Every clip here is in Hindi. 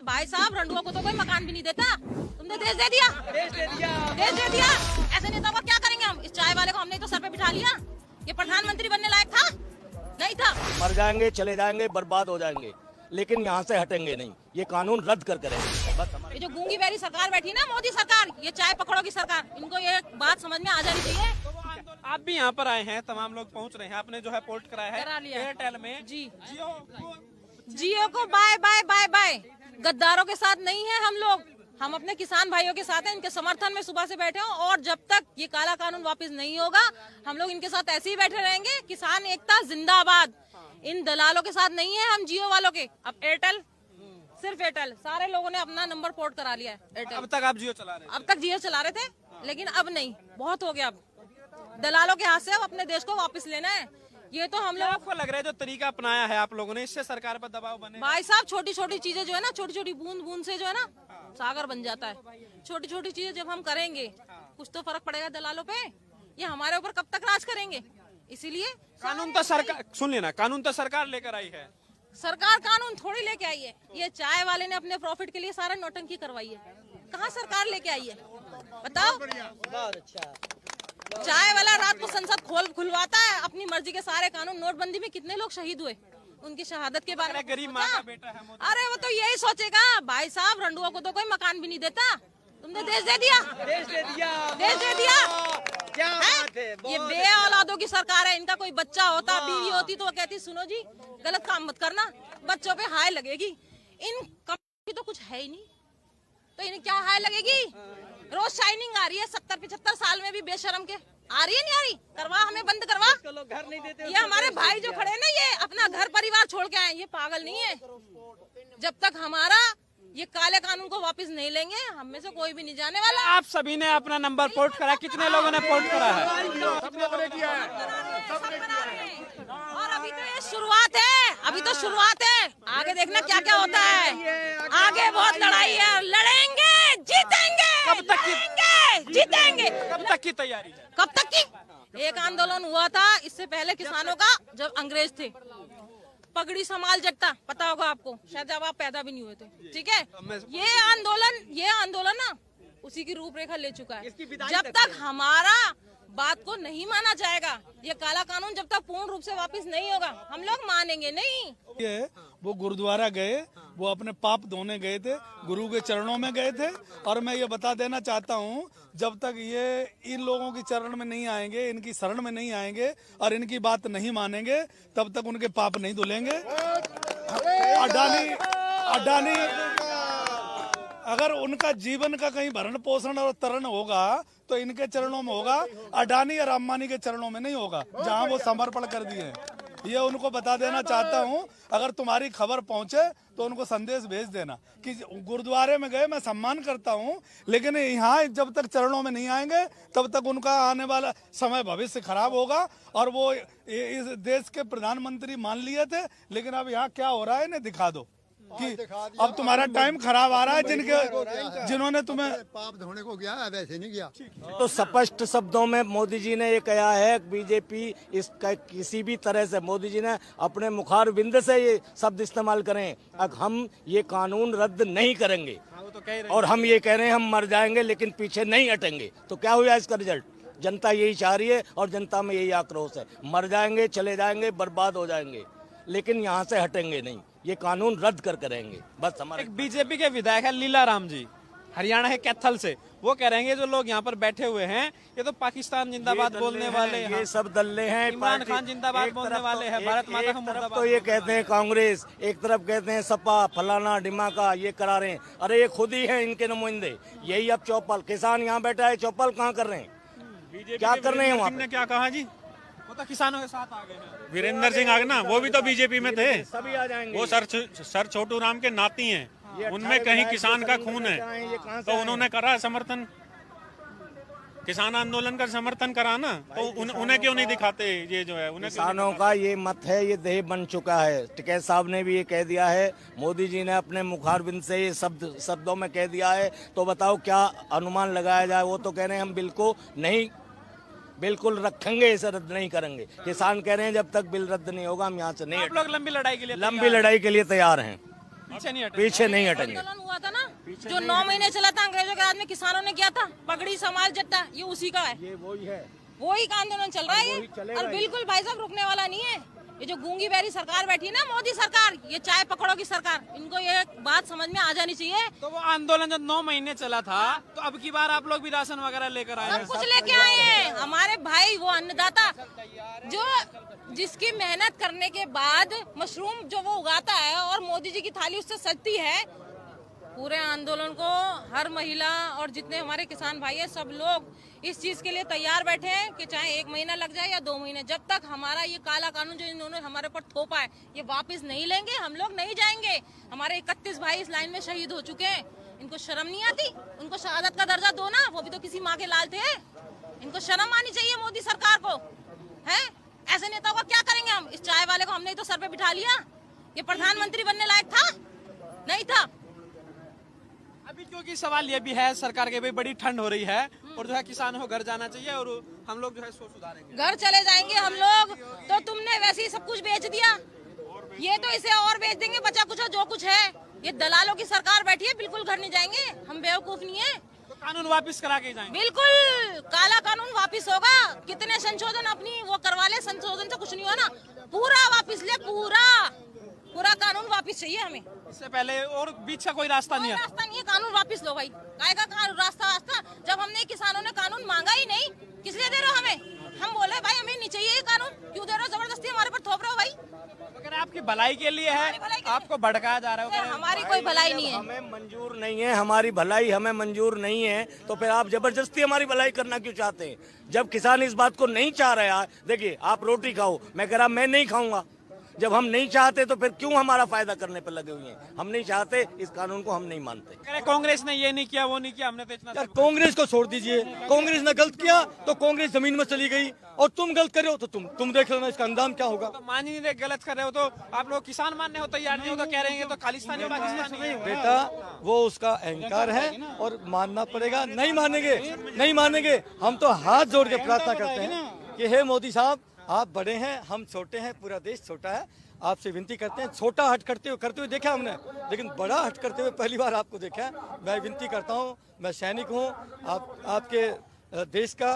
भाई साहब रंडुआ को तो कोई मकान भी नहीं देता, तुमने देश दे दिया, देश दे दिया। ऐसे नेता को क्या करेंगे हम? इस चाय वाले को हमने तो सर पे बिठा लिया, ये प्रधानमंत्री बनने लायक था नहीं था। मर जाएंगे, चले जाएंगे, बर्बाद हो जाएंगे, लेकिन यहाँ से हटेंगे नहीं। ये कानून रद्द कर करेंगे बस। ये जो गूंगी बैरी सरकार बैठी ना, मोदी सरकार, ये चाय पकड़ो की सरकार, इनको ये बात समझ में आ जानी चाहिए। आप भी यहाँ पर आए हैं, तमाम लोग पहुँच रहे हैं, आपने जो है पोर्ट कराया है करा लिया है। एयरटेल में जी। जियो जियो को बाय बाय बाय बाय। गद्दारों के साथ नहीं है हम लोग, हम अपने किसान भाइयों के साथ हैं, इनके समर्थन में सुबह से बैठे हैं। और जब तक ये काला कानून वापस नहीं होगा, हम लोग इनके साथ ऐसे ही बैठे रहेंगे। किसान एकता जिंदाबाद। इन दलालों के साथ नहीं है हम जियो वालों के। अब एयरटेल, सिर्फ एयरटेल, सारे लोगों ने अपना नंबर पोर्ट करा लिया है एयरटेल। अब तक आप जियो चला रहे हैं? अब तक जियो चला रहे थे, लेकिन अब नहीं, बहुत हो गया। अब दलालों के हाथ से अब अपने देश को वापस लेना है। ये तो हम क्या लोग, आपको लग रहा है जो तरीका अपनाया है आप लोगों ने, इससे सरकार पर दबाव बने? भाई साहब छोटी छोटी चीजें जो है ना, छोटी छोटी बूंद बूंद से जो है ना सागर बन जाता है। छोटी छोटी चीजें जब हम करेंगे, कुछ तो फर्क पड़ेगा दलालों पे। ये हमारे ऊपर कब तक राज करेंगे? इसीलिए कानून तो सरकार, सुन लेना, कानून तो सरकार लेकर आई है। सरकार कानून थोड़ी लेके आई है। ये चाय वाले ने अपने प्रॉफिट के लिए सारा नौटंकी करवाई है। कहाँ सरकार लेके आई है बताओ? चाय वाला रात को संसद खुलवाता है अपनी मर्जी के सारे कानून। नोटबंदी में कितने लोग शहीद हुए, उनकी शहादत के बारे में गरीब माँ का बेटा है मोदी। अरे वो तो यही सोचेगा, भाई साहब रंडुआ को तो कोई मकान भी नहीं देता, तुमने देश दे दिया, देश दे दिया। क्या बात है, ये बे औलादों की सरकार है। इनका कोई बच्चा होता, बीवी होती तो वो कहती सुनो जी गलत काम मत करना, बच्चों पे हाय लगेगी। इन कंपनी तो कुछ है ही नहीं, तो इन्हें क्या हाय लगेगी? रोज शाइनिंग आ रही है, 70-75 साल में भी बेशरम के। आ रही है नहीं आ रही? करवा, हमें बंद करवा। लोग घर नहीं देते। ये हमारे भाई जो खड़े हैं ना, ये अपना घर परिवार छोड़ के आए, ये पागल नहीं है। जब तक हमारा ये काले कानून को वापस नहीं लेंगे, हम में से कोई भी नहीं जाने वाला। आप सभी ने अपना नंबर पोर्ट करा, कितने लोगों ने पोर्ट करा है? सब लोगों ने किया है। और अभी तो ये शुरुआत है, अभी तो शुरुआत है। आगे देखना क्या क्या होता है। आगे बहुत लड़ाई है, लड़ेंगे, जीतेंगे, कब तक की- लड़ेंगे, जीतेंगे। कब तक की तैयारी है? कब तक की? एक आंदोलन हुआ था इससे पहले किसानों का, जब अंग्रेज थे, पगड़ी संभाल जट्टा, पता होगा आपको, शायद जब आप पैदा भी नहीं हुए थे। ठीक है, ये आंदोलन ना उसी की रूपरेखा ले चुका है। जब तक हमारा बात को नहीं माना जाएगा, ये काला कानून जब तक पूर्ण रूप से वापस नहीं होगा, हम लोग मानेंगे नहीं। वो गुरुद्वारा गए, वो अपने पाप धोने गए थे, गुरु के चरणों में गए थे। और मैं ये बता देना चाहता हूँ, जब तक ये इन लोगों की चरण में नहीं आएंगे, इनकी शरण में नहीं आएंगे और इनकी बात नहीं मानेंगे, तब तक उनके पाप नहीं धुलेंगे। अडानी अगर उनका जीवन का कहीं भरण पोषण और तरण होगा तो इनके चरणों में होगा, अडानी और अंबानी के चरणों में नहीं होगा, जहां वो समर्पण कर दिए हैं। ये उनको बता देना चाहता हूं। अगर तुम्हारी खबर पहुंचे तो उनको संदेश भेज देना कि गुरुद्वारे में गए, मैं सम्मान करता हूं, लेकिन यहाँ जब तक चरणों में नहीं आएंगे तब तक उनका आने वाला समय भविष्य खराब होगा। और वो इस देश के प्रधानमंत्री मान लिए थे, लेकिन अब यहाँ क्या हो रहा है इन्हें दिखा दो कि अब तुम्हारा टाइम खराब आ रहा है। जिन्होंने तुम्हें पाप धोने को गया है, वैसे नहीं गया। तो स्पष्ट शब्दों में मोदी जी ने ये कहा है, बीजेपी इसका किसी भी तरह से, मोदी जी ने अपने मुखार बिंद से ये शब्द इस्तेमाल करें, अब हम ये कानून रद्द नहीं करेंगे। और हम ये कह रहे हैं हम मर जाएंगे लेकिन पीछे नहीं हटेंगे। तो क्या हुआ इसका रिजल्ट? जनता यही चाह रही है और जनता में यही आक्रोश है। मर जाएंगे, चले जाएंगे, बर्बाद हो जाएंगे, लेकिन यहाँ से हटेंगे नहीं। ये कानून रद्द कर करेंगे बस। हमारे एक बीजेपी के विधायक है लीला राम जी, हरियाणा के कैथल से, वो कह रहे हैं जो लोग यहाँ पर बैठे हुए हैं ये तो पाकिस्तान जिंदाबाद बोलने वाले हैं, ये सब दल्ले हैं। इमरान खान जिंदाबाद बोलने वाले हैं, भारत माता का मुर्दाबाद। तो ये कहते हैं कांग्रेस, एक तरफ कहते हैं सपा, फलाना डिमाका, ये करा रहे हैं। अरे ये खुद ही है इनके नुमाइंदे। यही अब चौपाल, किसान यहाँ बैठा है, चौपाल कहाँ कर रहे हैं, क्या कर रहे हैं वहाँ पे? क्या कहा जी? वो तो किसानों के साथ आ गए हैं। वीरेंद्र सिंह आगे ना, वो भी तो बीजेपी में थे। सभी आ जाएंगे। वो सर छोटू राम के नाती हैं, उनमें कहीं किसान का खून है, तो उन्होंने करा समर्थन, किसान आंदोलन का समर्थन करा ना, तो उन्हें क्यों नहीं दिखाते? ये जो है उन्हें किसानों का ये मत है, ये देह बन चुका है। टिकैत साहब ने भी ये कह दिया है, मोदी जी ने अपने मुखारबिंद से ये शब्दों में कह दिया है। तो बताओ क्या अनुमान लगाया जाए? वो तो कह रहे हैं हम बिल को नहीं, बिल्कुल रखेंगे, इसे रद्द नहीं करेंगे। किसान कह रहे हैं जब तक बिल रद्द नहीं होगा हम यहाँ से नहीं। आप लोग लंबी लड़ाई के लिए लंबी लड़ाई के लिए तैयार हैं। पीछे नहीं हटे। पीछे नहीं हटेंगे। आंदोलन हुआ था ना जो 9 महीने चला था अंग्रेजों के राज में, किसानों ने किया था, पगड़ी समाज जट्टा, ये उसी का है। ये वही है। वही का आंदोलन चल रहा है ये, और बिल्कुल भाई साहब रुकने वाला नहीं है। ये जो गूंगी बैरी सरकार बैठी है ना, मोदी सरकार, ये चाय पकड़ो की सरकार, इनको ये बात समझ में आ जानी चाहिए। तो वो आंदोलन जो 9 महीने चला था, तो अब की बार आप लोग भी राशन वगैरह लेकर आए हैं? सब कुछ लेके आए हैं हमारे भाई, वो अन्नदाता जो जिसकी मेहनत करने के बाद मशरूम जो वो उगाता है और मोदी जी की थाली उससे सजती है। पूरे आंदोलन को हर महिला और जितने हमारे किसान भाई हैं, सब लोग इस चीज के लिए तैयार बैठे हैं कि चाहे 1 महीना लग जाए या 2 महीने, जब तक हमारा ये काला कानून जो इन्होंने हमारे ऊपर थोपा है ये वापस नहीं लेंगे, हम लोग नहीं जाएंगे। हमारे 31 भाई इस लाइन में शहीद हो चुके हैं, इनको शर्म नहीं आती? उनको शहादत का दर्जा दो ना, वो भी तो किसी माँ के लाल थे। इनको शर्म आनी चाहिए मोदी सरकार को, है? ऐसे नेताओं का क्या करेंगे हम? इस चाय वाले को हमने तो सर पे बिठा लिया, ये प्रधानमंत्री बनने लायक था? नहीं था। अभी क्योंकि सवाल ये भी है सरकार के, भाई बड़ी ठंड हो रही है और जो है किसानों को घर जाना चाहिए और हम लोग जो है सो सुधारेंगे। घर चले जाएंगे हम लोग, तो तुमने वैसे ही सब कुछ बेच दिया, ये तो इसे और बेच देंगे, बचा कुछ जो कुछ है। ये दलालों की सरकार बैठी है, बिल्कुल घर नहीं जाएंगे, हम बेवकूफ नहीं है। तो कानून वापस करा के जाएंगे? बिल्कुल काला कानून वापस होगा। कितने संशोधन अपनी वो करवा ले, संशोधन से कुछ नहीं हुआ ना, पूरा वापस ले, पूरा कानून वापस चाहिए हमें। इससे पहले और बीच का कोई रास्ता नहीं है? रास्ता नहीं है, कानून वापस लो भाई। कायगा रास्ता जब हमने किसानों ने कानून मांगा ही नहीं, किस लिए दे रहे हो हमें? हम बोले भाई हमें नहीं चाहिए ये कानून, क्यों दे रहे हो? जबरदस्ती हमारे पर थोप रहे हो भाई। अगर आपकी भलाई के लिए है, आपको भड़काया जा रहा है। हमारी कोई भलाई नहीं है, हमें मंजूर नहीं है, हमारी भलाई हमें मंजूर नहीं है, तो फिर आप जबरदस्ती हमारी भलाई करना क्यों चाहते हैं? जब किसान इस बात को नहीं चाह रहा है, देखिए आप रोटी खाओ, मैं कह रहा मैं नहीं खाऊंगा। जब हम नहीं चाहते तो फिर क्यों हमारा फायदा करने पर लगे हुए हैं? हम नहीं चाहते, इस कानून को हम नहीं मानते। कांग्रेस ने ये नहीं किया, वो नहीं किया, हमने तो इतना। यार कांग्रेस को छोड़ दीजिए, कांग्रेस ने गलत किया तो कांग्रेस जमीन में चली गई, और तुम गलत कर रहे हो तो तुम देख लेना इसका अंजाम क्या होगा। तो मान ही नहीं गलत कर रहे हो, तो आप लोग किसान मानने हो तैयार नहीं हो, तो कह रहे हैं तो खालिस्तानी पाकिस्तानी है। बेटा वो उसका अहंकार है और मानना पड़ेगा। नहीं मानेंगे। हम तो हाथ जोड़ के प्रार्थना करते हैं कि हे मोदी साहब, आप बड़े हैं, हम छोटे हैं, पूरा देश छोटा है, आपसे विनती करते हैं। छोटा हट करते हुए देखा हमने, लेकिन बड़ा हट करते हुए पहली बार आपको देखा है। मैं विनती करता हूँ, मैं सैनिक हूँ आपके देश का,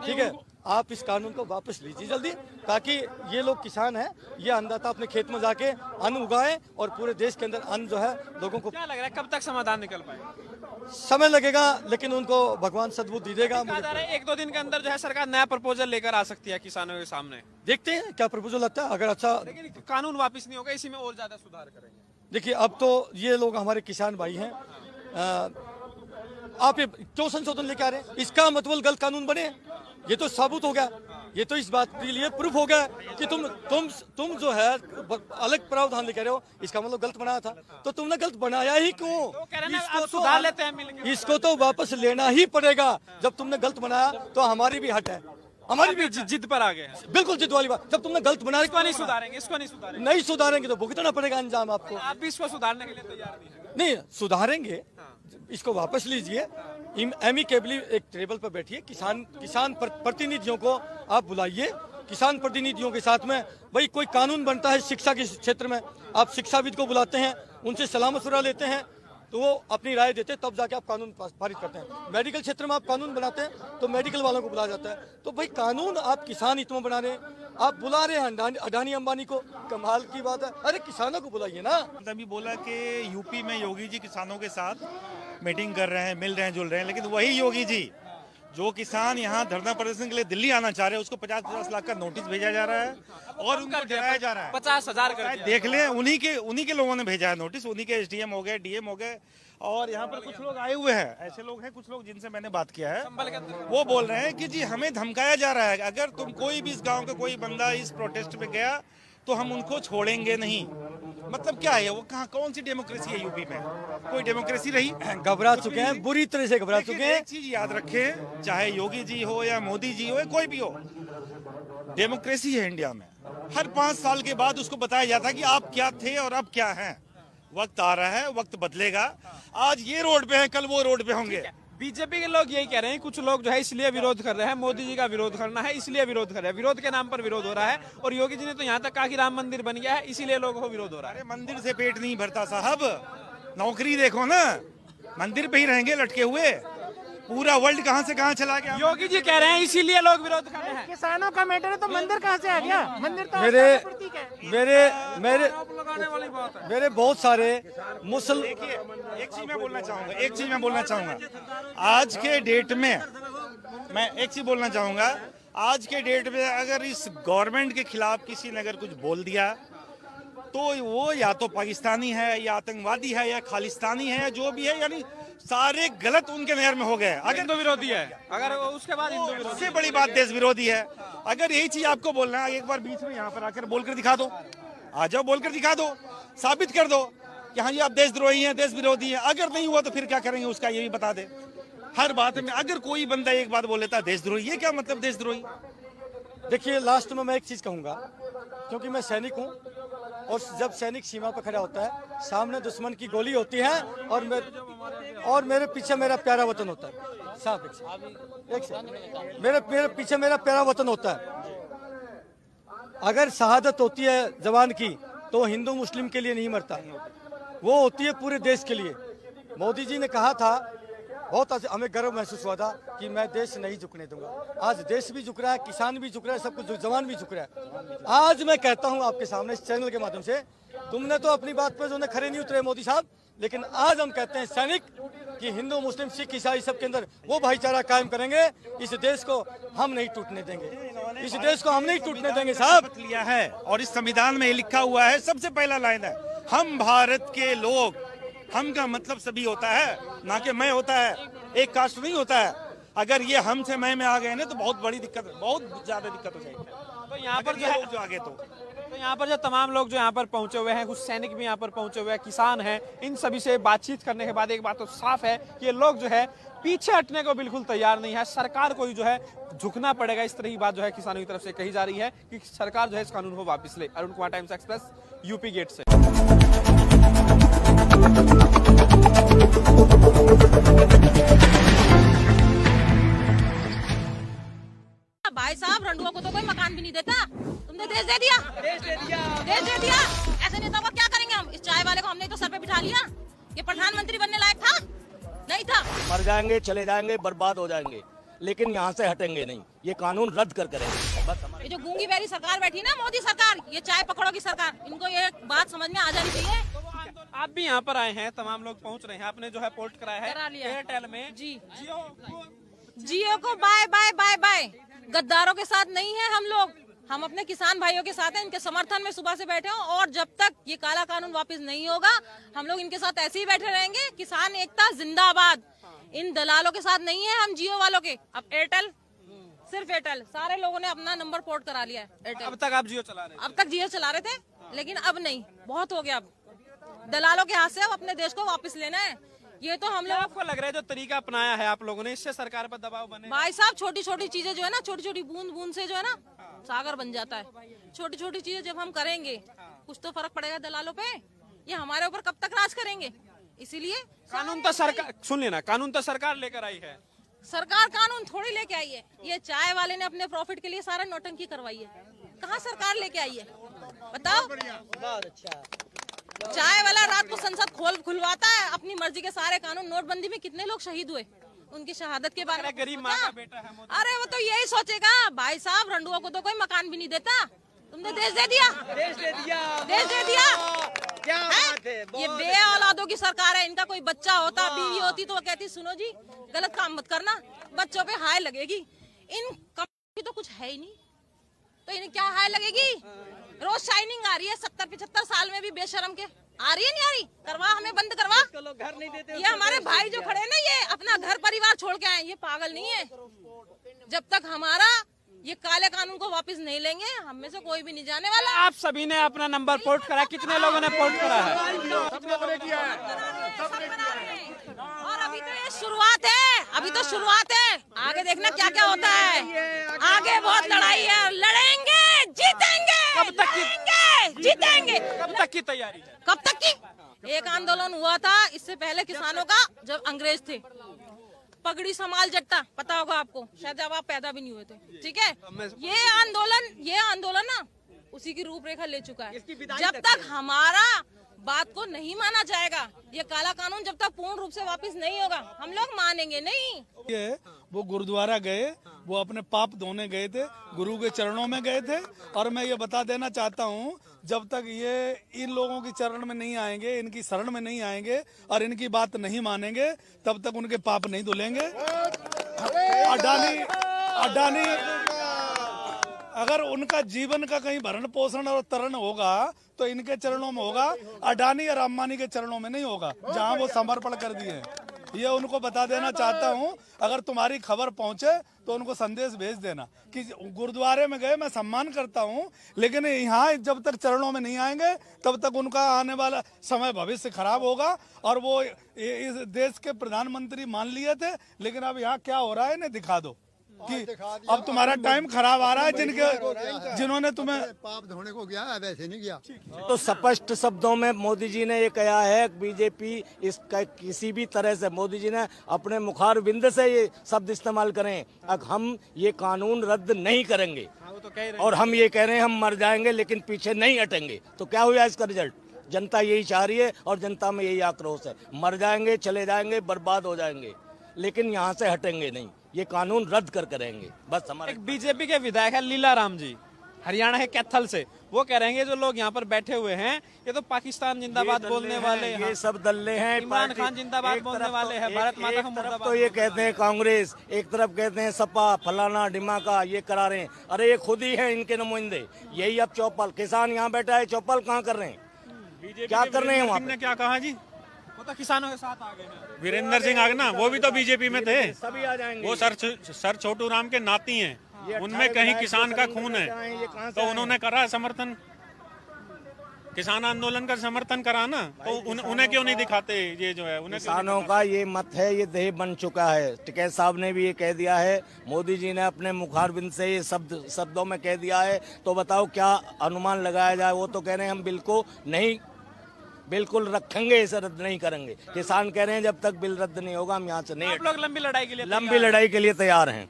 ठीक है? आप इस कानून को वापस लीजिए जल्दी, ताकि ये लोग किसान हैं, ये अन्नदाता अपने खेत में जाके अन्न उगाए और पूरे देश के अंदर अन्न जो है लोगों को। क्या लग रहा है कब तक समाधान निकल पाए? समय लगेगा, लेकिन उनको भगवान सद्बुद्धि देगा। कहा जा रहा है 1-2 दिन के अंदर जो है सरकार नया प्रपोजल लेकर आ सकती है किसानों के सामने। देखते हैं क्या प्रपोजल लगता है। अगर अच्छा, लेकिन कानून वापस नहीं होगा, इसी में और ज्यादा सुधार करेंगे। देखिए अब तो ये लोग हमारे किसान भाई हैं, आप ये क्यों संशोधन लेके आ रहे हैं? इसका मतलब गलत कानून बने, ये तो साबुत हो गया, ये तो इस बात के लिए प्रूफ हो गया कि तुम जो है अलग प्रावधान लेके रहे हो, इसका मतलब गलत बनाया था, तो तुमने गलत बनाया ही क्यों? तो कह रहे हैं ना, आप सुधार लेते हैं मिलके। इसको तो वापस लेना ही पड़ेगा। जब तुमने गलत बनाया तो हमारी भी हट है, हमारी भी जिद पर आ गए। बिल्कुल जिद वाली बात। जब तुमने गलत बनाया, इसको नहीं सुधारेंगे तो भुगतना पड़ेगा अंजाम आपको। आप भी इसको सुधारने के लिए तैयार नहीं सुधारेंगे, इसको वापस लीजिए, एमिकेबली एक टेबल पर बैठिए, किसान प्रतिनिधियों को आप बुलाइए, किसान प्रतिनिधियों के साथ में भाई कोई कानून बनता है शिक्षा के क्षेत्र में, आप शिक्षाविद को बुलाते हैं, उनसे सलाह मशवरा लेते हैं, तो वो अपनी राय देते हैं, तब जाके आप कानून पारित करते हैं। मेडिकल क्षेत्र में आप कानून बनाते हैं तो मेडिकल वालों को बुलाया जाता है। तो भाई कानून आप किसान हित में बना रहे हैं, आप बुला रहे हैं अडानी अंबानी को, कमाल की बात है। अरे किसानों को बुलाइए ना। तभी बोला कि यूपी में योगी जी किसानों के साथ मीटिंग कर रहे हैं, मिल रहे हैं, जुल रहे हैं, लेकिन वही योगी जी जो किसान यहाँ धरना प्रदर्शन के लिए दिल्ली आना चाह रहे हैं, उसको 50-50 लाख का नोटिस भेजा जा रहा है और उनको डराया जा रहा है। 50,000 कर देख लें, उन्हीं के लोगों ने भेजा है नोटिस, उन्हीं के SDM हो गए, DM हो गए, और यहाँ पर कुछ लोग आए हुए हैं, ऐसे लोग हैं कुछ लोग जिनसे मैंने बात किया है, वो बोल रहे हैं कि जी हमें धमकाया जा रहा है, अगर तुम कोई भी इस गाँव का कोई बंदा इस प्रोटेस्ट में गया तो हम उनको छोड़ेंगे नहीं। मतलब क्या है वो, कौन सी डेमोक्रेसी है यूपी में? कोई डेमोक्रेसी रही? घबरा चुके हैं, बुरी तरह से घबरा चुके हैं। एक चीज याद रखें, चाहे योगी जी हो या मोदी जी हो या कोई भी हो, डेमोक्रेसी है इंडिया में। हर 5 साल के बाद उसको बताया जाता है कि आप क्या थे और अब क्या हैं। वक्त आ रहा है, वक्त बदलेगा। आज ये रोड पे है, कल वो रोड पे होंगे। बीजेपी के लोग यही कह रहे हैं, कुछ लोग जो है इसलिए विरोध कर रहे हैं, मोदी जी का विरोध करना है इसलिए विरोध कर रहे हैं, विरोध के नाम पर विरोध हो रहा है। और योगी जी ने तो यहाँ तक कहा कि राम मंदिर बन गया है, इसीलिए लोगों को विरोध हो रहा है। अरे मंदिर से पेट नहीं भरता साहब, नौकरी देखो ना, मंदिर पे ही रहेंगे लटके हुए। पूरा वर्ल्ड कहाँ से कहाँ चला गया। योगी जी कह रहे हैं इसीलिए लोग विरोध कर रहे हैं। किसानों का मैटर है तो मंदिर कहाँ से आ गया? मंदिर तो मेरे आस्था का प्रतीक है। मेरे बहुत सारे मुसल देखिए, एक चीज मैं बोलना चाहूंगा, आज के डेट में मैं एक चीज बोलना चाहूंगा, आज के डेट में अगर इस गवर्नमेंट के खिलाफ किसी ने अगर कुछ बोल दिया तो वो या तो पाकिस्तानी है या आतंकवादी है या खालिस्तानी है या जो भी है, यानी सारे गलत उनके नहर में हो गए। अगर हिंदू विरोधी है, अगर उसके बाद हिंदू विरोधी, सबसे बड़ी बात देश विरोधी है। अगर यही चीज आपको बोलना है, एक बार बीच में यहाँ पर आकर बोलकर दिखा दो, आ जाओ बोलकर दिखा दो, साबित कर दो कि हाँ जी आप देशद्रोही हैं, देश विरोधी हैं। अगर नहीं हुआ तो फिर क्या करेंगे उसका ये भी बता दे। हर बात में अगर कोई बंदा एक बात बोल लेता देशद्रोही, ये क्या मतलब देशद्रोही? देखिए, लास्ट में मैं एक चीज कहूंगा, क्योंकि मैं सैनिक हूं और जब सैनिक सीमा पर खड़ा होता है, सामने दुश्मन की गोली होती है और मेरे पीछे मेरा प्यारा वतन होता है। साहब एक सेकंड, मेरे पीछे मेरा प्यारा वतन होता है। अगर शहादत होती है जवान की तो हिंदू मुस्लिम के लिए नहीं मरता, वो होती है पूरे देश के लिए। मोदी जी ने कहा था, बहुत हमें गर्व महसूस हुआ था कि मैं देश नहीं झुकने दूंगा। आज देश भी झुक रहा है, किसान भी झुक रहा है, सब कुछ जवान भी झुक रहा है। आज मैं कहता हूं आपके सामने इस चैनल के माध्यम से, तुमने तो अपनी बात पर जो है खड़े नहीं उतरे मोदी साहब, लेकिन आज हम कहते हैं सैनिक कि हिंदू मुस्लिम सिख ईसाई सब के अंदर वो भाईचारा कायम करेंगे। इस देश को हम नहीं टूटने देंगे, इस देश को हम नहीं टूटने देंगे साहब। लिया है और इस संविधान में लिखा हुआ है, सबसे पहला लाइन है, हम भारत के लोग। हम का मतलब सभी होता है, ना कि मैं होता है, एक कास्ट नहीं होता है। अगर ये हम से मैं में आ गए ना तो बहुत बड़ी दिक्कत, बहुत ज्यादा दिक्कत हो जाएगी। तो यहाँ पर जो है जो आगे तो यहाँ पर जो तमाम लोग जो यहाँ पर पहुंचे हुए हैं, कुछ सैनिक भी यहाँ पर पहुंचे हुए हैं, किसान हैं, इन सभी से बातचीत करने के बाद एक बात तो साफ है कि ये लोग जो है पीछे हटने को बिल्कुल तैयार नहीं है। सरकार को ही जो है झुकना पड़ेगा, इस तरह की बात जो है किसानों की तरफ से कही जा रही है कि सरकार जो है इस कानून को वापस ले। Arun Kumar, Times Express, UP gate से। भाई साहब, रंडुआ को तो कोई मकान भी नहीं देता, तुमने देश दे दिया, देश दे दिया। ऐसे नेता को क्या करेंगे हम? इस चाय वाले को हमने तो सर पे बिठा लिया। ये प्रधानमंत्री बनने लायक था? नहीं था। मर जाएंगे, चले जाएंगे, बर्बाद हो जाएंगे, लेकिन यहाँ से हटेंगे नहीं। ये कानून रद्द कर करेंगे बस। ये जो गूंगी बैरी सरकार बैठी ना, मोदी सरकार, ये चाय पकड़ो की सरकार, इनको ये बात समझ में आ जानी चाहिए। आप भी यहाँ पर आए हैं, तमाम लोग पहुँच रहे हैं, आपने जो है पोर्ट कराया है करा लिया। एयरटेल में। जी, जियो को बाय बाय बाय बाय। गद्दारों के साथ नहीं है हम लोग, हम अपने किसान भाइयों के साथ हैं, इनके समर्थन में सुबह से बैठे हैं। और जब तक ये काला कानून वापस नहीं होगा, हम लोग इनके साथ ऐसे ही बैठे रहेंगे। किसान एकता जिंदाबाद। इन दलालों के साथ नहीं है हम, जियो वालों के। अब एयरटेल, सिर्फ एयरटेल, सारे लोगों ने अपना नंबर पोर्ट करा लिया है एयरटेल। अब तक आप जियो चला रहे हैं? अब तक जियो चला रहे थे, लेकिन अब नहीं, बहुत हो गया। अब दलालों के हाथ से अब अपने देश को वापस लेना है। ये तो हम लोग, आपको लग रहा है जो तरीका अपनाया है आप लोगों ने, इससे सरकार पर दबाव बने? भाई साहब, छोटी छोटी चीजें जो है ना, छोटी छोटी बूंद बूंद से जो है ना सागर बन जाता है। छोटी छोटी चीजें जब हम करेंगे, कुछ तो फर्क पड़ेगा दलालों पे। ये हमारे ऊपर कब तक राज करेंगे? इसीलिए कानून तो सरकार, सुन लेना, कानून तो सरकार लेकर आई है। सरकार कानून थोड़ी लेके आई है। ये चाय वाले ने अपने प्रॉफिट के लिए सारा नौटंकी करवाई है। कहाँ सरकार लेके आई है बताओ? बहुत अच्छा। चाय वाला रात को संसद खुलवाता है, अपनी मर्जी के सारे कानून। नोटबंदी में कितने लोग शहीद हुए, उनकी शहादत के बारे में गरीब माँ का बेटा है मोदी। अरे वो तो यही सोचेगा। भाई साहब, रंडुआ को तो कोई मकान भी नहीं देता, तुमने देश दे दिया, देश दे दिया, देश दे दिया। क्या बात है। ये बे औलादों की सरकार है। इनका कोई बच्चा होता, बीवी होती तो वो कहती सुनो जी, गलत काम मत करना, बच्चों पे हाय लगेगी। इन कंपनी तो कुछ है ही नहीं, तो इन्हें क्या हाय लगेगी? रोज शाइनिंग आ रही है, 70-75 साल में भी बेशरम के। आ रही है नहीं आ रही? करवा, हमें बंद करवा। लोग घर नहीं देते। ये हमारे भाई जो खड़े हैं ना, ये अपना घर परिवार छोड़ के आए, ये पागल नहीं है। जब तक हमारा ये काले कानून को वापस नहीं लेंगे, हम में से कोई भी नहीं जाने वाला। आप सभी ने अपना नंबर पोर्ट करा, कितने लोगों ने पोर्ट करा है? और अभी तो ये शुरुआत है, अभी तो शुरुआत है। आगे देखना क्या क्या होता है। आगे बहुत लड़ाई है, लड़ेंगे, जीतेंगे। कब तक की जीतेंगे? कब तक की तैयारी है? कब तक की? एक आंदोलन हुआ था इससे पहले किसानों का, जब अंग्रेज थे, पगड़ी संभाल जट्टा, पता होगा आपको, शायद जब आप पैदा भी नहीं हुए थे। ठीक है, ये आंदोलन ना उसी की रूपरेखा ले चुका है। जब तक हमारा बात को नहीं माना जाएगा, ये काला कानून जब तक पूर्ण रूप से वापस नहीं होगा, हम लोग मानेंगे नहीं। ये वो गुरुद्वारा गए, वो अपने पाप धोने गए थे, गुरु के चरणों में गए थे। और मैं ये बता देना चाहता हूँ, जब तक ये इन लोगों की चरण में नहीं आएंगे, इनकी शरण में नहीं आएंगे और इनकी बात नहीं मानेंगे, तब तक उनके पाप नहीं धुलेंगे। अडानी अगर उनका जीवन का कहीं भरण पोषण और तरण होगा तो इनके चरणों में होगा, अडानी और अंबानी के चरणों में नहीं होगा, जहां वो समर्पण कर दिए हैं। ये उनको बता देना चाहता हूं, अगर तुम्हारी खबर पहुंचे तो उनको संदेश भेज देना कि गुरुद्वारे में गए, मैं सम्मान करता हूं, लेकिन यहाँ जब तक चरणों में नहीं आएंगे तब तक उनका आने वाला समय भविष्य खराब होगा। और वो इस देश के प्रधानमंत्री मान लिए थे, लेकिन अब यहाँ क्या हो रहा है इन्हें दिखा दो कि अब तुम्हारा टाइम खराब आ रहा है। जिन्होंने तुम्हें पाप धोने को गया है, वैसे नहीं गया। तो स्पष्ट शब्दों में मोदी जी ने ये कहा है कि बीजेपी इसका किसी भी तरह से, मोदी जी ने अपने मुखार बिंद से ये शब्द इस्तेमाल करें, अब हम ये कानून रद्द नहीं करेंगे। और हम ये कह रहे हैं हम मर जाएंगे लेकिन पीछे नहीं हटेंगे। तो क्या हुआ इसका रिजल्ट? जनता यही चाह रही है और जनता में यही आक्रोश है। मर जाएंगे, चले जाएंगे, बर्बाद हो जाएंगे, लेकिन यहाँ से हटेंगे नहीं, ये कानून रद्द कर करेंगे। बस हमारे एक बीजेपी के विधायक है लीलाराम जी, हरियाणा के कैथल से, वो कह रहे हैं जो लोग यहाँ पर बैठे हुए हैं ये तो पाकिस्तान जिंदाबाद बोलने वाले, ये सब दल्ले हैं। इमरान खान जिंदाबाद बोलने वाले हैं, भारत माता का मुर्दाबाद। तो ये कहते हैं कांग्रेस, एक तरफ कहते हैं सपा, फलाना ढिमाका, ये करा रहे हैं। अरे ये खुद ही है इनके नुमाइंदे। यही अब चौपाल, किसान यहाँ बैठा है, चौपाल कहाँ कर रहे हैं, क्या कर रहे हैं वहाँ पे? क्या कहा जी? वो तो किसानों के साथ आ गए हैं। वीरेंद्र सिंह आगे ना, वो भी तो बीजेपी में थे। सभी आ जाएंगे। वो सर छोटू राम के नाती हैं, उनमें कहीं किसान का खून है, तो उन्होंने करा समर्थन, किसान आंदोलन का समर्थन करा ना, तो उन्हें क्यों नहीं दिखाते? ये जो है उन्हें किसानों का ये मत है, ये देह बन चुका है। टिकैत साहब ने भी ये कह दिया है, मोदी जी ने अपने मुखारबिंद से ये शब्दों में कह दिया है। तो बताओ क्या अनुमान लगाया जाए? वो तो कह रहे हैं हम बिल को नहीं, बिल्कुल रखेंगे, इसे रद्द नहीं करेंगे। किसान कह रहे हैं जब तक बिल रद्द नहीं होगा हम यहाँ से नहीं आप लोग लंबी लड़ाई के लिए तैयार हैं,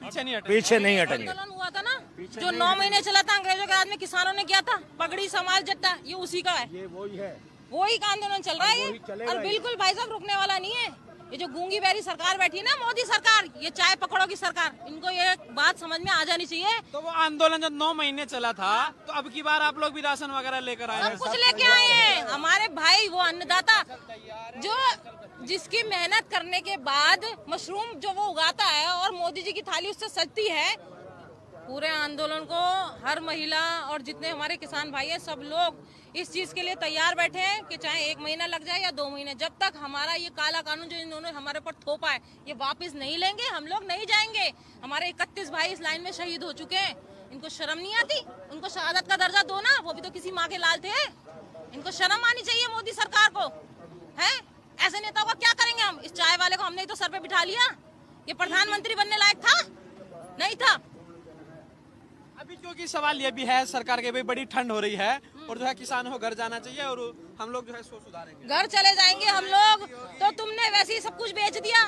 पीछे नहीं हटेंगे। आंदोलन हुआ था ना जो 9 महीने चला था अंग्रेजों के राज में, किसानों ने किया था, पगड़ी संभाल जट्टा, ये उसी का है, ये वही है, वही का आंदोलन चल रहा है ये। और बिल्कुल भाई साहब रुकने वाला नहीं है। ये जो गूंगी बैरी सरकार बैठी है ना, मोदी सरकार, ये चाय पकड़ो की सरकार, इनको ये बात समझ में आ जानी चाहिए। तो वो आंदोलन जब 9 महीने चला था, तो अब की बार आप लोग भी राशन वगैरह लेकर आए हैं? सब कुछ लेके आए हैं हमारे भाई, वो अन्नदाता जो जिसकी मेहनत करने के बाद मशरूम जो वो उगाता है और मोदी जी की थाली उससे सजती है। पूरे आंदोलन को हर महिला और जितने हमारे किसान भाई हैं, सब लोग इस चीज के लिए तैयार बैठे हैं कि चाहे 1 महीना लग जाए या 2 महीने, जब तक हमारा ये काला कानून जो इन्होंने हमारे ऊपर थोपा है ये वापस नहीं लेंगे, हम लोग नहीं जाएंगे। हमारे 31 भाई इस लाइन में शहीद हो चुके हैं, इनको शर्म नहीं आती? उनको शहादत का दर्जा दो ना, वो भी तो किसी माँ के लाल थे। इनको शर्म आनी चाहिए मोदी सरकार को, है? ऐसे नेताओं का क्या करेंगे हम? इस चाय वाले को हमने तो सर पे बिठा लिया, ये प्रधानमंत्री बनने लायक था? नहीं था। अभी क्योंकि सवाल ये भी है सरकार के, भाई बड़ी ठंड हो रही है और जो है किसानों को घर जाना चाहिए और हम लोग जो है सो सुधारेंगे, घर चले जाएंगे हम लोग। तो तुमने वैसे ही सब कुछ बेच दिया,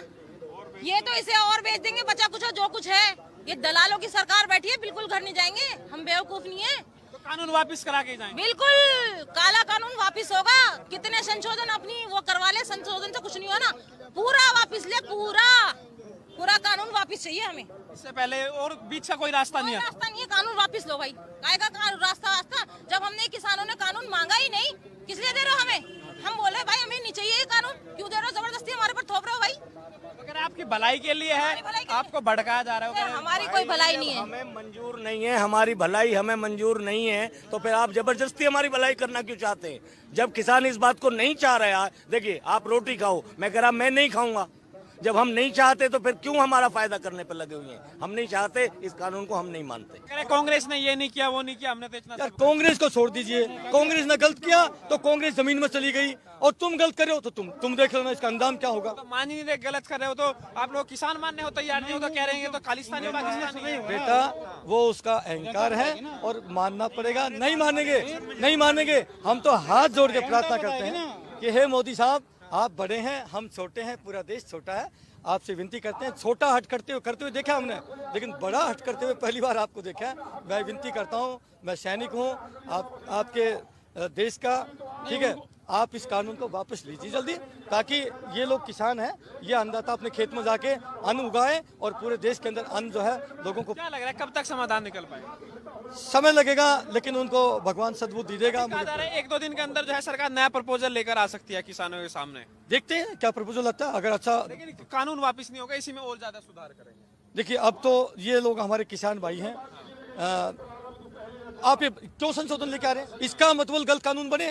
ये तो इसे और बेच देंगे, बचा कुछ जो कुछ है। ये दलालों की सरकार बैठी है, बिल्कुल घर नहीं जाएंगे, हम बेवकूफ नहीं है। तो कानून वापस करा के जाएंगे? बिल्कुल काला कानून वापस होगा। कितने संशोधन अपनी वो करवा ले, संशोधन से कुछ नहीं होना, पूरा वापस ले, पूरा कानून वापस चाहिए हमें। इससे पहले और बीच का कोई रास्ता नहीं है? रास्ता नहीं है, कानून वापस लो भाई। कायगा रास्ता जब हमने किसानों ने कानून मांगा ही नहीं, किस लिए दे रहे हो हमें? हम बोले भाई हमें नहीं चाहिए ये कानून, क्यों दे रहे हो? जबरदस्ती हमारे पर थोप रहे हो भाई। अगर आपकी भलाई के लिए है, आपको भड़काया जा रहा है। हमारी कोई भलाई नहीं है, हमें मंजूर नहीं है, हमारी भलाई हमें मंजूर नहीं है, तो फिर आप जबरदस्ती हमारी भलाई करना क्यों चाहते हैं? जब किसान इस बात को नहीं चाह रहा है, देखिए आप रोटी खाओ, मैं कह रहा मैं नहीं खाऊंगा। जब हम नहीं चाहते तो फिर क्यों हमारा फायदा करने पर लगे हुए हैं? हम नहीं चाहते, इस कानून को हम नहीं मानते। कांग्रेस ने ये नहीं किया, वो नहीं किया, हमने तो इतना। यार कांग्रेस को छोड़ दीजिए, कांग्रेस ने गलत किया तो कांग्रेस जमीन में चली गई, और तुम गलत करे हो तो तुम देख लेना इसका अंजाम क्या होगा। तो मान ही नहीं गलत कर रहे हो तो आप लोग किसान मानने हो तैयार नहीं हो, तो कह रहे हैं तो खालिस्तानी पाकिस्तानी। बेटा वो उसका अहंकार है और मानना पड़ेगा। नहीं मानेंगे, नहीं मानेंगे। हम तो हाथ जोड़ के प्रार्थना करते हैं कि हे मोदी साहब, आप बड़े हैं, हम छोटे हैं, पूरा देश छोटा है। आपसे विनती करते हैं, छोटा हट करते हुए देखा हमने, लेकिन बड़ा हट करते हुए पहली बार आपको देखा है। मैं विनती करता हूँ, मैं सैनिक हूँ आपके देश का, ठीक है। आप इस कानून को वापस लीजिए जल्दी, ताकि ये लोग किसान हैं, ये अन्नदाता अपने खेत में जाके अन्न उगाएं और पूरे देश के अंदर अन्न जो है लोगों को। क्या लग रहा है कब तक समाधान निकल पाएगा? समय लगेगा, लेकिन उनको भगवान सद्बुद्धि देगा। कहा जा रहा है 1-2 दिन के अंदर जो है सरकार नया प्रपोजल लेकर आ सकती है किसानों के सामने। देखते हैं क्या प्रपोजल आता है। अगर अच्छा, लेकिन कानून वापस नहीं होगा, इसी में और ज्यादा सुधार करेंगे। देखिए अब तो ये लोग हमारे किसान भाई हैं, आप ये क्यों संशोधन लेके आ रहे हैं? इसका मतलब गलत कानून बने,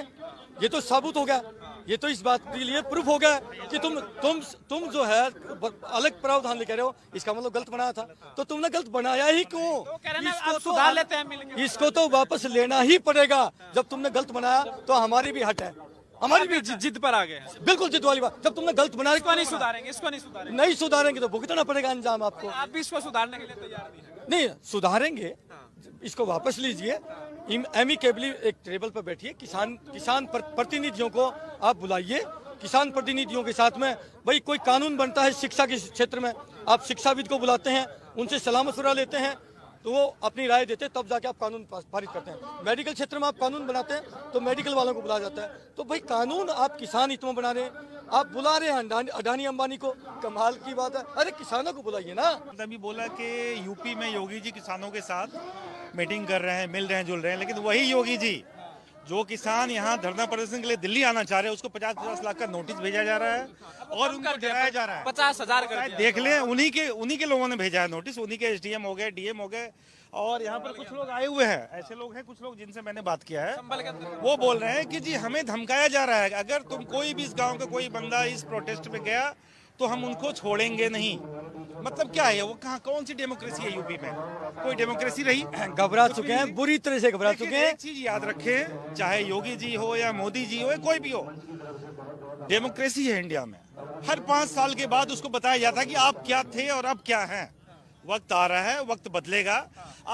ये तो साबुत हो गया, ये तो इस बात के लिए प्रूफ हो गया कि तुम जो है अलग प्रावधान लेके रहे हो, इसका मतलब गलत बनाया था। तो तुमने गलत बनाया ही क्यों? तो कह रहे हैं ना, आप सुधार लेते हैं मिलके। इसको तो वापस लेना ही पड़ेगा। जब तुमने गलत बनाया तो हमारी भी हट है, हमारी भी जिद पर आ गए हैं। बिल्कुल जिद वाली बात। जब तुमने गलत बनाया, इसको नहीं सुधारेंगे, इसको नहीं सुधारेंगे। नहीं सुधारेंगे तो भुगतना पड़ेगा अंजाम आपको। आप भी इसको सुधारने के लिए तैयार नहीं है? नहीं सुधारेंगे, इसको वापस लीजिए, एमिकेबली एक टेबल पर बैठिए, किसान प्रतिनिधियों को आप बुलाइए, किसान प्रतिनिधियों के साथ में भाई कोई कानून बनता है शिक्षा के क्षेत्र में, आप शिक्षाविद को बुलाते हैं, उनसे सलाह मशवरा लेते हैं, तो वो अपनी राय देते हैं, तब जाके आप कानून पारित करते हैं। मेडिकल क्षेत्र में आप कानून बनाते हैं तो मेडिकल वालों को बुलाया जाता है। तो भाई कानून आप किसान हित में बना रहे हैं, आप बुला रहे हैं अडानी अंबानी को, कमाल की बात है। अरे किसानों को बुलाइए ना। अभी बोला कि यूपी में योगी जी किसानों के साथ मीटिंग कर रहे हैं, मिल रहे हैं, जुल रहे हैं, लेकिन वही योगी जी जो किसान यहाँ धरना प्रदर्शन के लिए दिल्ली आना चाह रहे हैं, उसको 50-50 लाख का नोटिस भेजा जा रहा है और उनको डराया जा रहा है। 50,000 कर दिया। देख लें, उन्हीं के लोगों ने भेजा है नोटिस, उन्हीं के एसडीएम हो गए, डीएम हो गए, और यहाँ पर कुछ लोग आए हुए हैं, ऐसे लोग हैं कुछ लोग जिनसे मैंने बात किया है, वो बोल रहे हैं कि जी हमें धमकाया जा रहा है, अगर तुम कोई भी इस गाँव का कोई बंदा इस प्रोटेस्ट में गया तो हम उनको छोड़ेंगे नहीं। मतलब क्या है वो, कहाँ कौन सी डेमोक्रेसी है यूपी में? कोई डेमोक्रेसी रही? घबरा चुके हैं, बुरी तरह से घबरा चुके हैं। एक चीज याद रखें, चाहे योगी जी हो या मोदी जी हो या कोई भी हो, डेमोक्रेसी है इंडिया में। हर 5 साल के बाद उसको बताया जाता है कि आप क्या थे और अब क्या हैं। वक्त आ रहा है, वक्त बदलेगा।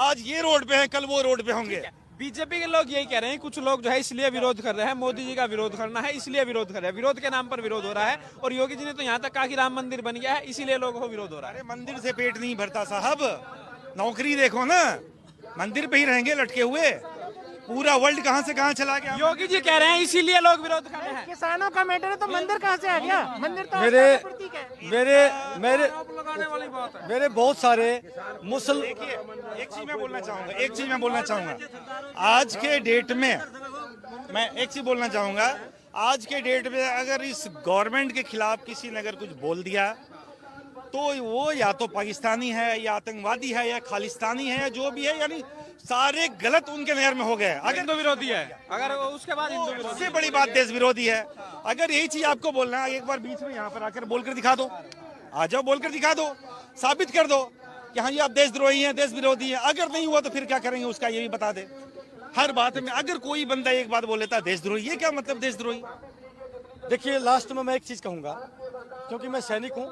आज ये रोड पे है, कल वो रोड पे होंगे। बीजेपी के लोग यही कह रहे हैं, कुछ लोग जो है इसलिए विरोध कर रहे हैं, मोदी जी का विरोध करना है इसलिए विरोध कर रहे हैं, विरोध के नाम पर विरोध हो रहा है। और योगी जी ने तो यहाँ तक कहा कि राम मंदिर बन गया है, इसीलिए लोगों को विरोध हो रहा है। अरे मंदिर से पेट नहीं भरता साहब, नौकरी देखो ना, मंदिर पे ही रहेंगे लटके हुए। पूरा वर्ल्ड कहाँ से कहाँ चला गया। योगी जी कह रहे हैं इसीलिए लोग विरोध कर रहे हैं। किसानों का मैटर है तो मंदिर कहाँ से आ गया? मंदिर तो मेरे बहुत सारे मुसल एक चीज मैं बोलना चाहूंगा, आज के डेट में मैं एक चीज बोलना चाहूंगा, आज के डेट में अगर इस गवर्नमेंट के खिलाफ किसी ने अगर कुछ बोल दिया तो वो या तो पाकिस्तानी है या आतंकवादी है या खालिस्तानी है या जो भी है, यानी सारे गलत उनके नजर में हो गए। अगर हिंदू विरोधी है, अगर उसके बाद हिंदू विरोधी, सबसे बड़ी बात देश विरोधी है। अगर यही चीज आपको बोलना है, एक बार बीच में यहाँ पर आकर बोलकर दिखा दो, आ जाओ बोलकर दिखा दो, साबित कर दो कि हाँ जी आप देशद्रोही हैं, देश विरोधी हैं। अगर नहीं हुआ तो फिर क्या करेंगे उसका ये भी बता दे। हर बात में अगर कोई बंदा एक बात बोल लेता देशद्रोही, ये क्या मतलब देशद्रोही? देखिए लास्ट में मैं एक चीज कहूंगा, क्योंकि मैं सैनिक हूं,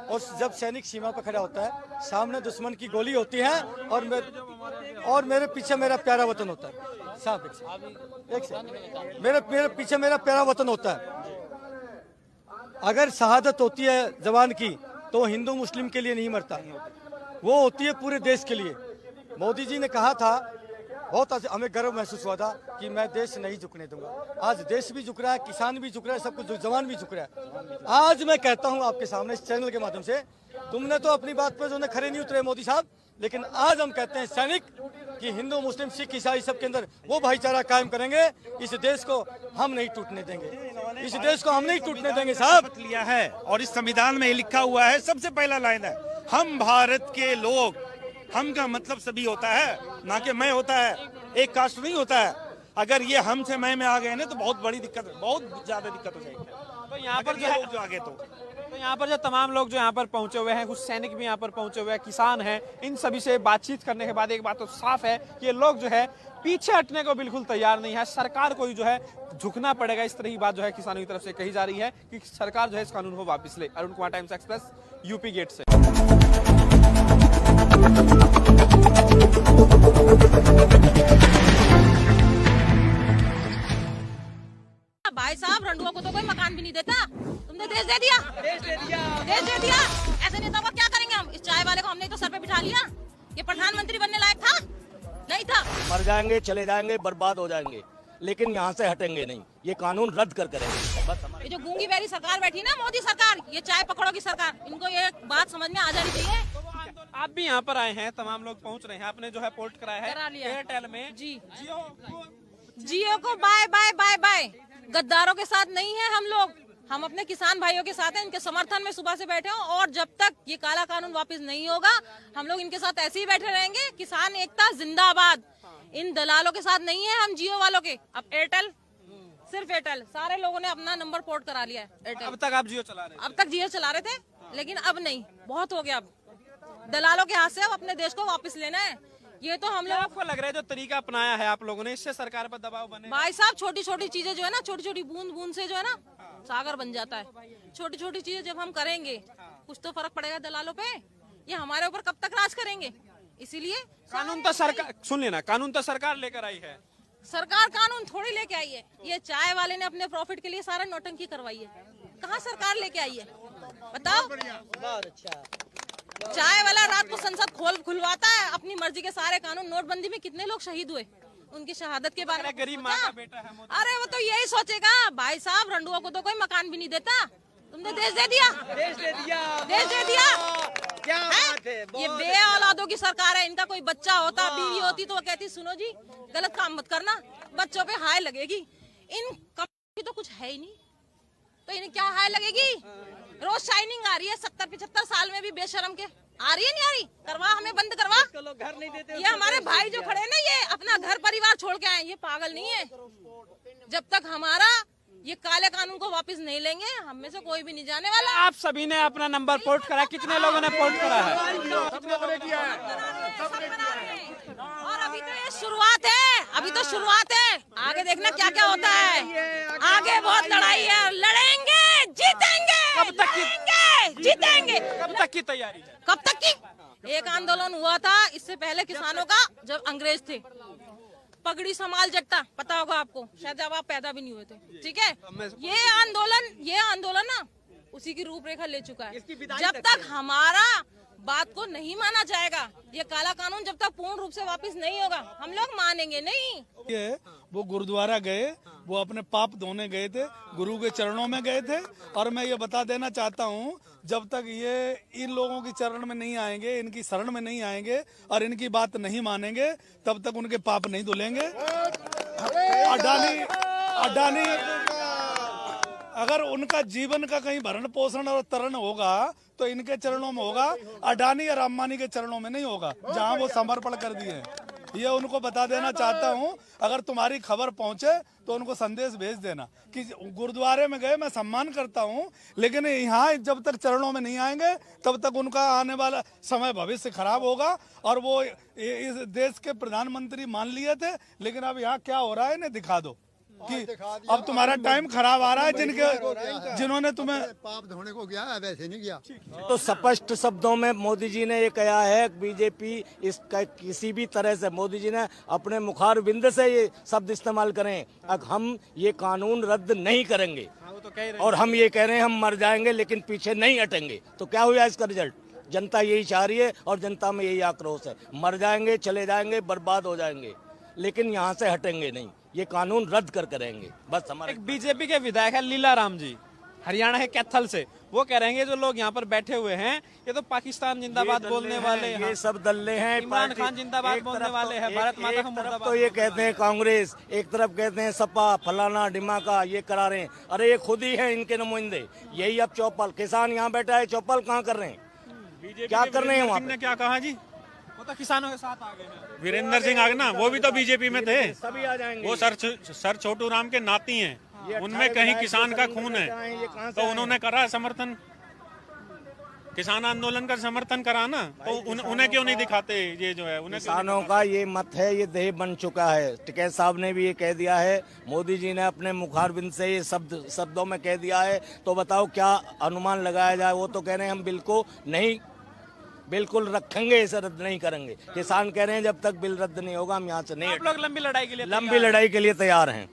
और जब सैनिक सीमा पर खड़ा होता है, सामने दुश्मन की गोली होती है और मेरे पीछे मेरा प्यारा वतन होता है। साहब एक सेकंड, मेरे पीछे मेरा प्यारा वतन होता है। अगर शहादत होती है जवान की तो हिंदू मुस्लिम के लिए नहीं मरता, वो होती है पूरे देश के लिए। मोदी जी ने कहा था, बहुत हमें गर्व महसूस हुआ था कि मैं देश नहीं झुकने दूंगा। आज देश भी झुक रहा है, किसान भी झुक रहा है, सब कुछ जवान भी झुक रहा है। आज मैं कहता हूं आपके सामने इस चैनल के माध्यम से, तुमने तो अपनी बात पर जो है खड़े नहीं उतरे मोदी साहब, लेकिन आज हम कहते हैं सैनिक कि हिंदू मुस्लिम सिख ईसाई सब के अंदर वो भाईचारा कायम करेंगे। इस देश को हम नहीं टूटने देंगे, इस देश को हम नहीं टूटने देंगे साहब। लिया है और इस संविधान में लिखा हुआ है, सबसे पहला लाइन है, हम भारत के लोग। हम का मतलब सभी होता है, ना कि मैं होता है, एक कास्ट नहीं होता है। अगर ये हम से मैं में आ गए ना तो बहुत बड़ी दिक्कत, बहुत ज्यादा दिक्कत हो जाएगी। तो यहाँ पर जो आगे तो यहाँ पर जो तमाम लोग जो यहाँ पर पहुंचे हुए हैं, कुछ सैनिक भी यहाँ पर पहुंचे हुए हैं, किसान हैं, इन सभी से बातचीत करने के बाद एक बात तो साफ है कि ये लोग जो है पीछे हटने को बिल्कुल तैयार नहीं है। सरकार को ही जो है झुकना पड़ेगा, इस तरह की बात जो है किसानों की तरफ से कही जा रही है कि सरकार जो है इस कानून को वापस ले। Arun Kumar, Times Express, UP gate से। भाई साहब रंडुआ को तो कोई मकान भी नहीं देता, तुमने देश दे दिया, देश दे दिया। ऐसे नेता को क्या करेंगे हम? इस चाय वाले को हमने तो सर पे बिठा लिया, ये प्रधानमंत्री बनने लायक था नहीं था। मर जाएंगे, चले जाएंगे, बर्बाद हो जाएंगे, लेकिन यहाँ से हटेंगे नहीं। ये कानून रद्द कर करेंगे बस। ये जो गूंगी बैरी सरकार बैठी ना, मोदी सरकार, ये चाय पकड़ो की सरकार, इनको ये बात समझ में आ जानी चाहिए। आप भी यहाँ पर आए हैं, तमाम लोग पहुँच रहे हैं, आपने जो है पोर्ट कराया करा है लिया। एयरटेल में। जी जियो जियो को बाय बाय बाय बाय। गद्दारों के साथ नहीं है हम लोग, हम अपने किसान भाइयों के साथ हैं, इनके समर्थन में सुबह से बैठे हो। और जब तक ये काला कानून वापस नहीं होगा, हम लोग इनके साथ ऐसे ही बैठे रहेंगे। किसान एकता जिंदाबाद। इन दलालों के साथ नहीं है हम जियो वालों के। अब एयरटेल, सिर्फ एयरटेल, सारे लोगों ने अपना नंबर पोर्ट करा लिया है एयरटेल। अब तक आप जियो चला रहे हैं? अब तक जियो चला रहे थे, लेकिन अब नहीं, बहुत हो गया। अब दलालों के हाथ से अब अपने देश को वापस लेना है। ये तो हम क्या लोग, आपको लग रहा है जो तरीका अपनाया है आप लोगों ने, इससे सरकार पर दबाव बने? भाई साहब छोटी छोटी चीजें जो है ना, छोटी छोटी बूंद बूंद से जो है ना सागर बन जाता है। छोटी छोटी चीजें जब हम करेंगे कुछ तो फर्क पड़ेगा दलालों पे। ये हमारे ऊपर कब तक राज करेंगे? इसीलिए कानून तो सरकार, सुन लेना, कानून तो सरकार लेकर आई है। सरकार कानून थोड़ी लेके आई है। ये चाय वाले ने अपने प्रॉफिट के लिए सारा नौटंकी करवाई है। कहाँ सरकार लेके आई है बताओ? चाय वाला रात को संसद खुलवाता है अपनी मर्जी के सारे कानून। नोटबंदी में कितने लोग शहीद हुए, उनकी शहादत के बारे में गरीब माँ का बेटा है मोदी। अरे वो तो यही सोचेगा, भाई साहब रंडुआ को तो कोई मकान भी नहीं देता, तुमने देश दे दिया, देश दे दिया, देश दे दिया। क्या बात है? ये बे औलादों की सरकार है। इनका कोई बच्चा होता, बीवी होती तो वो कहती सुनो जी गलत काम मत करना, बच्चों पे हाय लगेगी। इन कंपनी तो कुछ है ही नहीं, तो इन्हें क्या हाय लगेगी? रोज शाइनिंग आ रही है 70-75 साल में भी बेशरम के। आ रही है नहीं आ रही? करवा, हमें बंद करवा। घर नहीं देते। ये हमारे भाई जो खड़े हैं ना, ये अपना घर परिवार छोड़ के आए, ये पागल नहीं है। जब तक हमारा ये काले कानून को वापस नहीं लेंगे, हम में से कोई भी नहीं जाने वाला। आप सभी ने अपना नंबर पोर्ट करा, कितने लोगों ने पोर्ट करा है? और अभी तो ये शुरुआत है, अभी तो शुरुआत है। आगे देखना क्या क्या होता है। आगे बहुत लड़ाई है, लड़ेंगे, जीतेंगे। कब तक की जीतेंगे? कब तक की तैयारी है? कब तक की? एक आंदोलन हुआ था इससे पहले किसानों का, जब अंग्रेज थे। पगड़ी संभाल जट्टा, पता होगा आपको, शायद जब आप पैदा भी नहीं हुए थे। ठीक है, ये आंदोलन ना उसी की रूपरेखा ले चुका है। जब तक हमारा बात को नहीं माना जाएगा, ये काला कानून जब तक पूर्ण रूप से वापस नहीं होगा, हम लोग मानेंगे नहीं। ये वो गुरुद्वारा गए, वो अपने पाप धोने गए थे, गुरु के चरणों में गए थे। और मैं ये बता देना चाहता हूँ, जब तक ये इन लोगों की चरण में नहीं आएंगे, इनकी शरण में नहीं आएंगे और इनकी बात नहीं मानेंगे, तब तक उनके पाप नहीं धुलेंगे। अडानी अगर उनका जीवन का कहीं भरण पोषण और तरण होगा तो इनके चरणों में होगा, अडानी और अंबानी के चरणों में नहीं होगा, जहां वो समर्पण कर दिए हैं। ये उनको बता देना चाहता हूं। अगर तुम्हारी खबर पहुंचे तो उनको संदेश भेज देना कि गुरुद्वारे में गए, मैं सम्मान करता हूं, लेकिन यहाँ जब तक चरणों में नहीं आएंगे तब तक उनका आने वाला समय भविष्य खराब होगा। और वो इस देश के प्रधानमंत्री मान लिए थे, लेकिन अब यहाँ क्या हो रहा है इन्हें दिखा दो कि अब तुम्हारा टाइम खराब आ रहा है। जिन्होंने तुम्हें पाप धोने को गया है, वैसे नहीं गया। तो स्पष्ट शब्दों में मोदी जी ने ये कहा है कि बीजेपी इसका किसी भी तरह से, मोदी जी ने अपने मुखार बिंद से ये शब्द इस्तेमाल करें, अब हम ये कानून रद्द नहीं करेंगे। और हम ये कह रहे हैं हम मर जाएंगे लेकिन पीछे नहीं हटेंगे। तो क्या हुआ इसका रिजल्ट? जनता यही चाह रही है और जनता में यही आक्रोश है। मर जाएंगे, चले जाएंगे, बर्बाद हो जाएंगे, लेकिन यहाँ से हटेंगे नहीं। ये कानून रद्द कर करेंगे बस। हमारे एक बीजेपी के विधायक है लीला राम जी, हरियाणा के कैथल से, वो कह रहे हैं जो लोग यहाँ पर बैठे हुए हैं ये तो पाकिस्तान जिंदाबाद बोलने वाले, ये सब दल्ले हैं। इमरान खान जिंदाबाद बोलने वाले हैं, भारत माता का मुर्दाबाद। तो ये कहते हैं कांग्रेस, एक तरफ कहते हैं सपा, फलाना डिमाका, ये करा रहे हैं। अरे ये खुद ही है इनके नुमाइंदे। यही अब चौपाल, किसान यहाँ बैठा है, चौपाल कहाँ कर रहे हैं, क्या कर रहे हैं वहाँ पे? क्या कहा जी? वो तो किसानों के साथ आ गए हैं। वीरेंद्र सिंह आगे ना, वो भी तो बीजेपी में थे। सभी आ जाएंगे। वो सर छोटू राम के नाती हैं, उनमें कहीं किसान का खून है, तो उन्होंने करा समर्थन, किसान आंदोलन का समर्थन करा ना, तो उन्हें क्यों नहीं दिखाते? ये जो है उन्हें किसानों का ये मत है, ये देह बन चुका है। टिकैत साहब ने भी ये कह दिया है, मोदी जी ने अपने मुखारबिंद से ये शब्दों में कह दिया है। तो बताओ क्या अनुमान लगाया जाए? वो तो कह रहे हैं हम बिल को नहीं, बिल्कुल रखेंगे, इसे रद्द नहीं करेंगे। किसान कह रहे हैं जब तक बिल रद्द नहीं होगा हम यहाँ से नहीं। आप लोग लंबी लड़ाई के लिए लंबी लड़ाई के लिए तैयार हैं।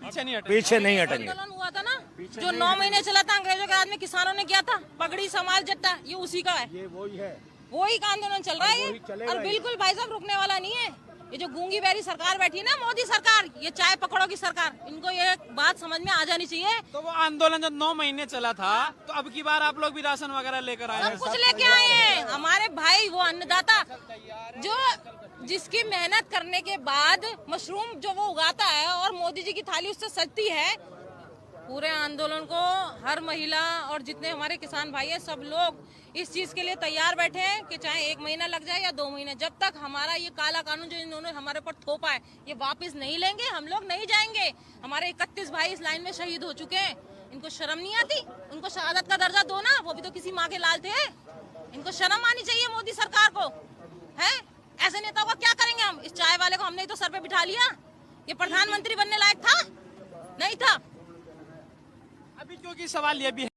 पीछे नहीं हटे पीछे नहीं हटेंगे। आंदोलन हुआ था ना जो 9 महीने चला था अंग्रेजों के राज में, किसानों ने किया था, पगड़ी समाज जट्टा, ये उसी का है, ये वही है। वही का आंदोलन चल रहा है ये। और बिल्कुल भाई साहब रुकने वाला नहीं है। ये जो गूंगी बैरी सरकार बैठी है ना, मोदी सरकार, ये चाय पकड़ो की सरकार, इनको ये बात समझ में आ जानी चाहिए। तो वो आंदोलन जब 9 महीने चला था, तो अब की बार आप लोग भी राशन वगैरह लेकर आए सब हैं? कुछ लेके आए हैं हमारे भाई, वो अन्नदाता जो जिसकी मेहनत करने के बाद मशरूम जो वो उगाता है और मोदी जी की थाली उससे सजती है। पूरे आंदोलन को हर महिला और जितने हमारे किसान भाई हैं, सब लोग इस चीज के लिए तैयार बैठे हैं कि चाहे 1 महीना लग जाए या 2 महीने, जब तक हमारा ये काला कानून जो इन्होंने हमारे ऊपर थोपा है ये वापस नहीं लेंगे, हम लोग नहीं जाएंगे। हमारे 31 भाई इस लाइन में शहीद हो चुके हैं, इनको शर्म नहीं आती? उनको शहादत का दर्जा दो ना, वो भी तो किसी माँ के लाल थे। इनको शर्म आनी चाहिए मोदी सरकार को, है? ऐसे नेताओं का क्या करेंगे हम? इस चाय वाले को हमने ही तो सर पे बिठा लिया, ये प्रधानमंत्री बनने लायक था? नहीं था। अभी क्योंकि सवाल ये भी है